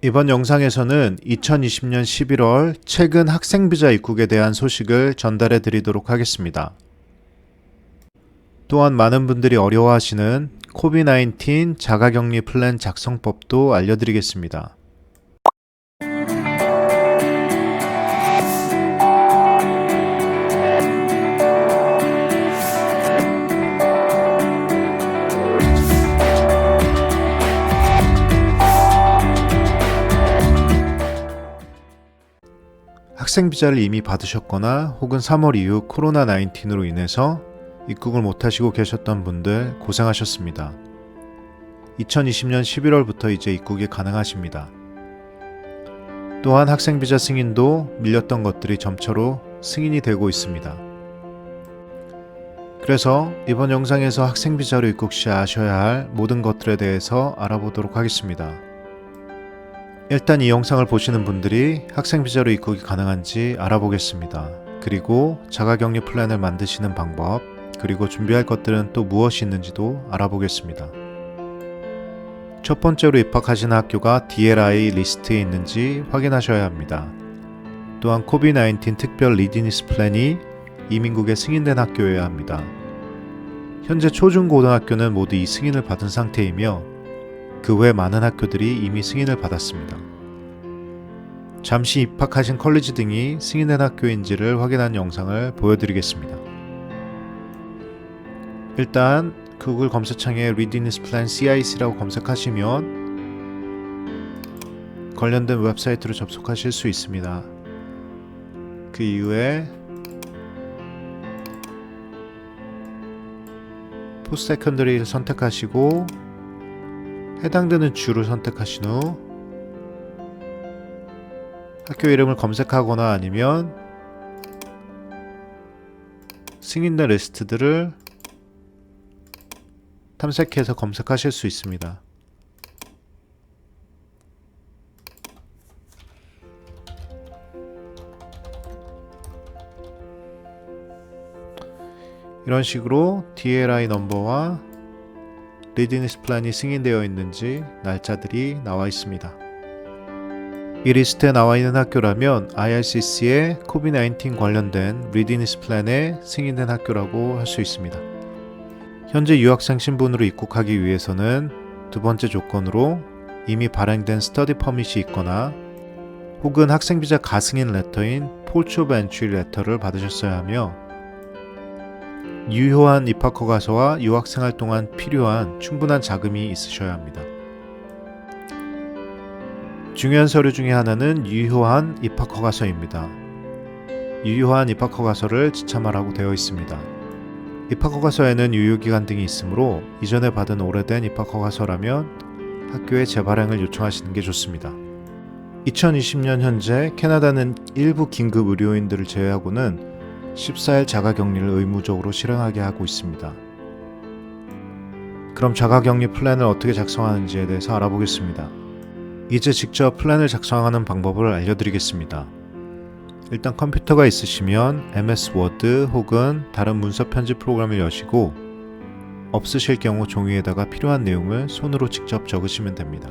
이번 영상에서는 2020년 11월 최근 학생비자 입국에 대한 소식을 전달해 드리도록 하겠습니다. 또한 많은 분들이 어려워하시는 코비드-19 자가격리 플랜 작성법도 알려드리겠습니다. 학생비자를 이미 받으셨거나 혹은 3월 이후 코로나19으로 인해서 입국을 못하시고 계셨던 분들 고생하셨습니다. 2020년 11월부터 이제 입국이 가능하십니다. 또한 학생비자 승인도 밀렸던 것들이 점차로 승인이 되고 있습니다. 그래서 이번 영상에서 학생비자로 입국 시 아셔야 할 모든 것들에 대해서 알아보도록 하겠습니다. 일단 이 영상을 보시는 분들이 학생비자로 입국이 가능한지 알아보겠습니다. 그리고 자가격리 플랜을 만드시는 방법, 그리고 준비할 것들은 또 무엇이 있는지도 알아보겠습니다. 첫 번째로 입학하시는 학교가 DLI 리스트에 있는지 확인하셔야 합니다. 또한 코비드-19 특별 리디니스 플랜이 이민국에 승인된 학교여야 합니다. 현재 초중고등학교는 모두 이 승인을 받은 상태이며 그 외 많은 학교들이 이미 승인을 받았습니다. 잠시 입학하신 컬리지 등이 승인된 학교인지를 확인한 영상을 보여드리겠습니다. 일단 구글 검색창에 Readiness Plan CIC라고 검색하시면 관련된 웹사이트로 접속하실 수 있습니다. 그 이후에 포스트 세컨더리를 선택하시고 해당되는 주를 선택하신 후 학교 이름을 검색하거나 아니면 승인된 리스트들을 탐색해서 검색하실 수 있습니다. 이런 식으로 DLI 넘버와 리디니스 플랜이 승인되어 있는지 날짜들이 나와 있습니다. 이 리스트에 나와 있는 학교라면 IRCC의 코비드-19 관련된 리디니스 플랜에 승인된 학교라고 할 수 있습니다. 현재 유학생 신분으로 입국하기 위해서는 두 번째 조건으로 이미 발행된 스터디 퍼밋이 있거나 혹은 학생비자 가승인 레터인 폴츠 오브 엔트리 레터를 받으셨어야 하며 유효한 입학 허가서와 유학생활 동안 필요한 충분한 자금이 있으셔야 합니다. 중요한 서류 중에 하나는 유효한 입학 허가서입니다. 유효한 입학 허가서를 지참하라고 되어 있습니다. 입학 허가서에는 유효기간 등이 있으므로 이전에 받은 오래된 입학 허가서라면 학교에 재발행을 요청하시는 게 좋습니다. 2020년 현재 캐나다는 일부 긴급 의료인들을 제외하고는 14일 자가격리를 의무적으로 실행하게 하고 있습니다. 그럼 자가격리 플랜을 어떻게 작성하는지에 대해서 알아보겠습니다. 이제 직접 플랜을 작성하는 방법을 알려드리겠습니다. 일단 컴퓨터가 있으시면 MS 워드 혹은 다른 문서 편집 프로그램을 여시고 없으실 경우 종이에다가 필요한 내용을 손으로 직접 적으시면 됩니다.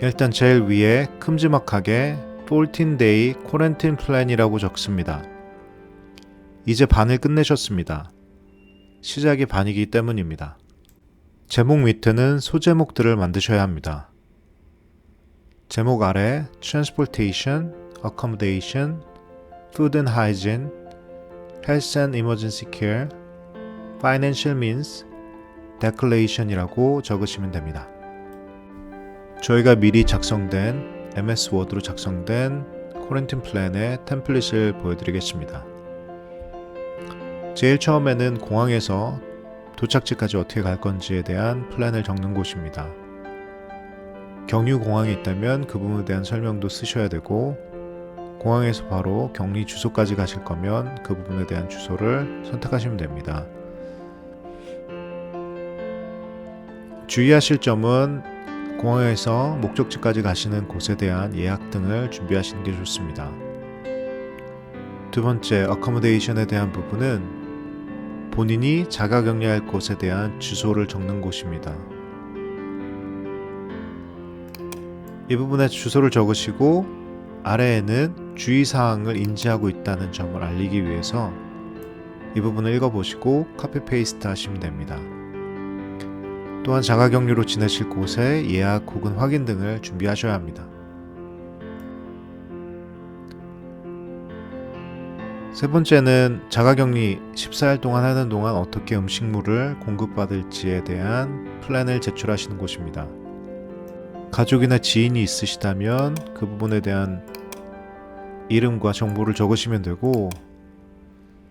일단 제일 위에 큼지막하게 14day quarantine plan이라고 적습니다. 이제 반을 끝내셨습니다. 시작이 반이기 때문입니다. 제목 밑에는 소제목들을 만드셔야 합니다. 제목 아래 Transportation, Accommodation, Food and Hygiene, Health and Emergency Care, Financial Means, Declaration이라고 적으시면 됩니다. 저희가 미리 작성된 MS 워드로 작성된 쿼런틴 플랜의 템플릿을 보여드리겠습니다. 제일 처음에는 공항에서 도착지까지 어떻게 갈 건지에 대한 플랜을 적는 곳입니다. 격리 공항이 있다면 그 부분에 대한 설명도 쓰셔야 되고 공항에서 바로 격리 주소까지 가실 거면 그 부분에 대한 주소를 선택하시면 됩니다. 주의하실 점은 공항에서 목적지까지 가시는 곳에 대한 예약 등을 준비하시는 게 좋습니다. 두 번째, 어커모데이션에 대한 부분은 본인이 자가격리할 곳에 대한 주소를 적는 곳입니다. 이 부분에 주소를 적으시고 아래에는 주의사항을 인지하고 있다는 점을 알리기 위해서 이 부분을 읽어보시고 카피 페이스트 하시면 됩니다. 또한 자가격리로 지내실 곳에 예약 혹은 확인 등을 준비하셔야 합니다. 세 번째는 자가격리 14일 동안 하는 동안 어떻게 음식물을 공급받을지에 대한 플랜을 제출하시는 곳입니다. 가족이나 지인이 있으시다면 그 부분에 대한 이름과 정보를 적으시면 되고,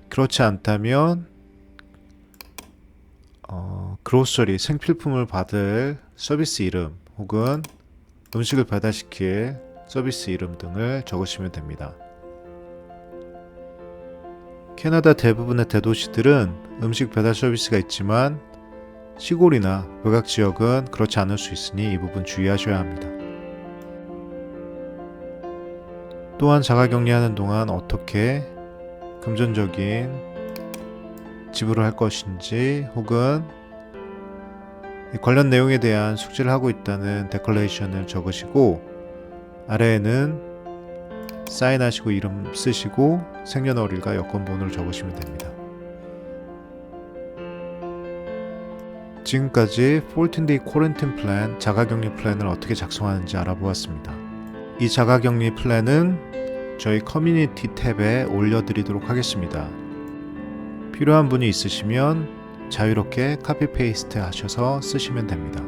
그렇지 않다면 그로서리 생필품을 받을 서비스 이름 혹은 음식을 배달시킬 서비스 이름 등을 적으시면 됩니다. 캐나다 대부분의 대도시들은 음식 배달 서비스가 있지만 시골이나 외곽 지역은 그렇지 않을 수 있으니 이 부분 주의하셔야 합니다. 또한 자가격리하는 동안 어떻게 금전적인 지불을 할 것인지 혹은 관련 내용에 대한 숙지를 하고 있다는 데클레이션을 적으시고 아래에는 사인하시고 이름 쓰시고 생년월일과 여권번호를 적으시면 됩니다. 지금까지 14day quarantine plan 자가격리 플랜을 어떻게 작성하는지 알아보았습니다. 이 자가격리 플랜은 저희 커뮤니티 탭에 올려드리도록 하겠습니다. 필요한 분이 있으시면 자유롭게 카피 페이스트 하셔서 쓰시면 됩니다.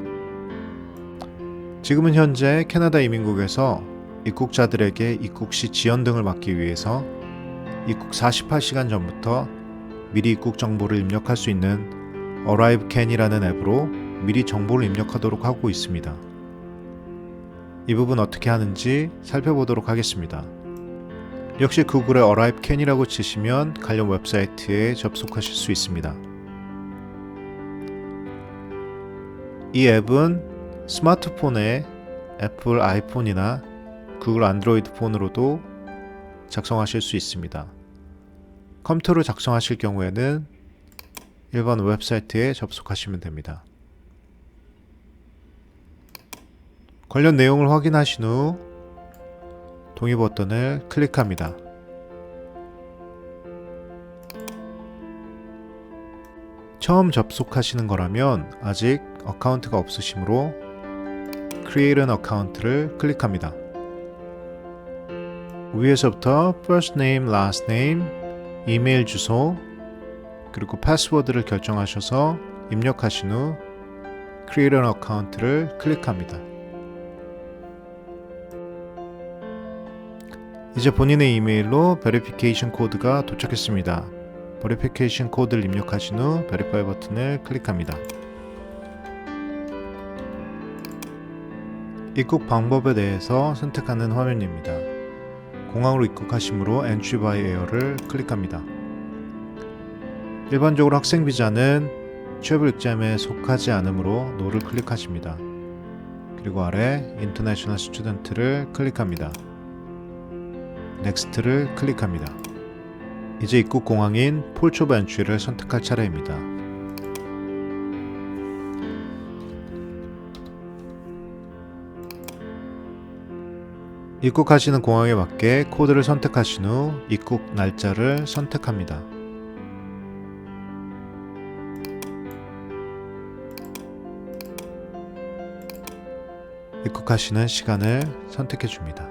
지금은 현재 캐나다 이민국에서 입국자들에게 입국 시 지연 등을 막기 위해서 입국 48시간 전부터 미리 입국 정보를 입력할 수 있는 Arrive Can이라는 앱으로 미리 정보를 입력하도록 하고 있습니다. 이 부분 어떻게 하는지 살펴보도록 하겠습니다. 역시 구글에 Arrive Can이라고 치시면 관련 웹사이트에 접속하실 수 있습니다. 이 앱은 스마트폰에 애플 아이폰이나 구글 안드로이드 폰으로도 작성하실 수 있습니다. 컴퓨터로 작성하실 경우에는 일반 웹사이트에 접속하시면 됩니다. 관련 내용을 확인하신 후 동의 버튼을 클릭합니다. 처음 접속하시는 거라면 아직 어카운트가 없으시므로 Create an Account를 클릭합니다. 위에서부터 First Name, Last Name, 이메일 주소, 그리고 패스워드를 결정하셔서 입력하신 후 Create an Account를 클릭합니다. 이제 본인의 이메일로 베리피케이션 코드가 도착했습니다. 베리피케이션 코드를 입력하신 후 Verify 버튼을 클릭합니다. 입국 방법에 대해서 선택하는 화면입니다. 공항으로 입국하시므로 Entry by Air를 클릭합니다. 일반적으로 학생 비자는 트래블 exam에 속하지 않으므로 No를 클릭하십니다. 그리고 아래 International Student를 클릭합니다. Next를 클릭합니다. 이제 입국 공항인 Port of Entry를 선택할 차례입니다. 입국하시는 공항에 맞게 코드를 선택하신 후 입국 날짜를 선택합니다. 입국하시는 시간을 선택해 줍니다.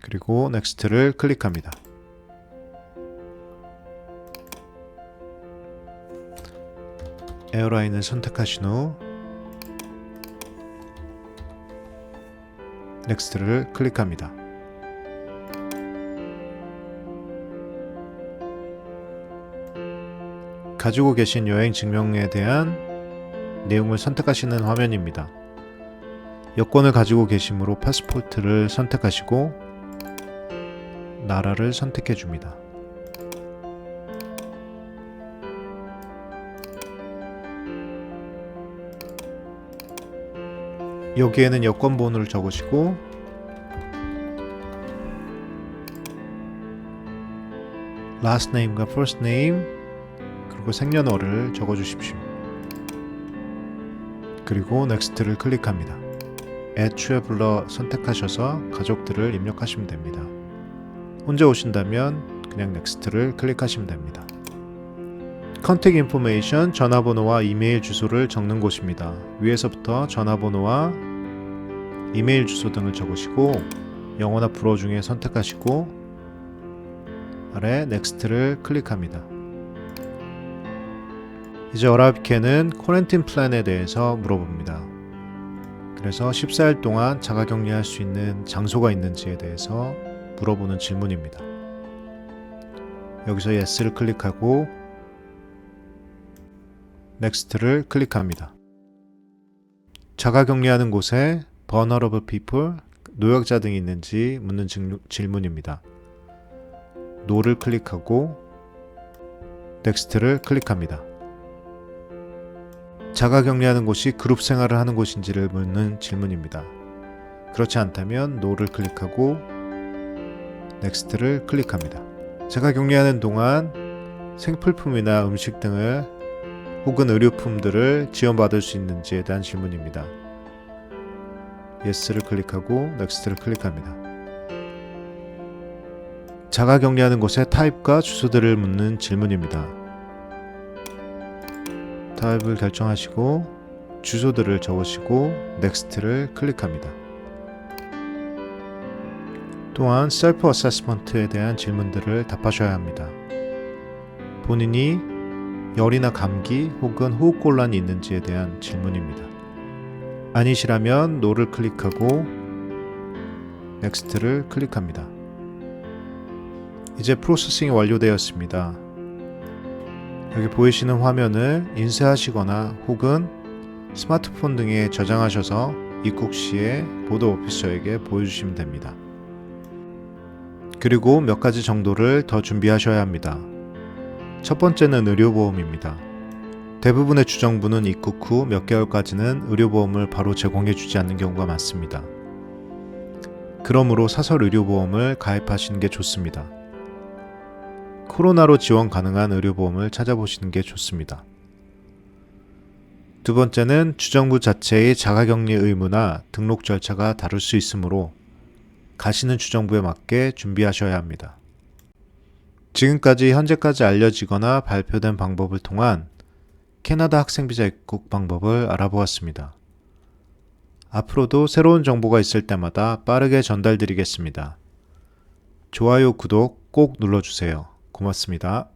그리고 Next를 클릭합니다. 에어라인을 선택하신 후 Next를 클릭합니다. 가지고 계신 여행 증명에 대한 내용을 선택하시는 화면입니다. 여권을 가지고 계시므로 패스포트를 선택하시고 나라를 선택해 줍니다. 여기에는 여권 번호를 적으시고 last name과 first name 그리고 생년월을 적어주십시오. 그리고 next를 클릭합니다. add traveler 선택하셔서 가족들을 입력하시면 됩니다. 혼자 오신다면 그냥 next를 클릭하시면 됩니다. contact information, 전화번호와 이메일 주소를 적는 곳입니다. 위에서부터 전화번호와 이메일 주소 등을 적으시고 영어나 불어 중에 선택하시고 아래 next를 클릭합니다. 이제 어라비케는 코렌틴 플랜에 대해서 물어봅니다. 그래서 14일 동안 자가격리할 수 있는 장소가 있는지에 대해서 물어보는 질문입니다. 여기서 yes를 클릭하고 next를 클릭합니다. 자가격리하는 곳에 vulnerable people, 노약자 등이 있는지 묻는 질문입니다. no를 클릭하고 next를 클릭합니다. 자가격리하는 곳이 그룹 생활을 하는 곳인지를 묻는 질문입니다. 그렇지 않다면 no를 클릭하고 next를 클릭합니다. 자가격리하는 동안 생필품이나 음식 등을 혹은 의료품들을 지원받을 수 있는지에 대한 질문입니다. yes를 클릭하고 next를 클릭합니다. 자가격리하는 곳의 타입과 주소들을 묻는 질문입니다. 타입을 결정하시고 주소들을 적으시고 next를 클릭합니다. 또한 셀프 어세스먼트에 대한 질문들을 답하셔야 합니다. 본인이 열이나 감기 혹은 호흡곤란이 있는지에 대한 질문입니다. 아니시라면 no를 클릭하고 next를 클릭합니다. 이제 프로세싱이 완료되었습니다. 여기 보이시는 화면을 인쇄하시거나 혹은 스마트폰 등에 저장하셔서 입국 시에 보더 오피서에게 보여주시면 됩니다. 그리고 몇 가지 정도를 더 준비하셔야 합니다. 첫 번째는 의료보험입니다. 대부분의 주정부는 입국 후 몇 개월까지는 의료보험을 바로 제공해주지 않는 경우가 많습니다. 그러므로 사설 의료보험을 가입하시는 게 좋습니다. 코로나로 지원 가능한 의료보험을 찾아보시는 게 좋습니다. 두 번째는 주정부 자체의 자가격리 의무나 등록 절차가 다를 수 있으므로 가시는 주정부에 맞게 준비하셔야 합니다. 지금까지 현재까지 알려지거나 발표된 방법을 통한 캐나다 학생비자 입국 방법을 알아보았습니다. 앞으로도 새로운 정보가 있을 때마다 빠르게 전달드리겠습니다. 좋아요, 구독 꼭 눌러주세요. 고맙습니다.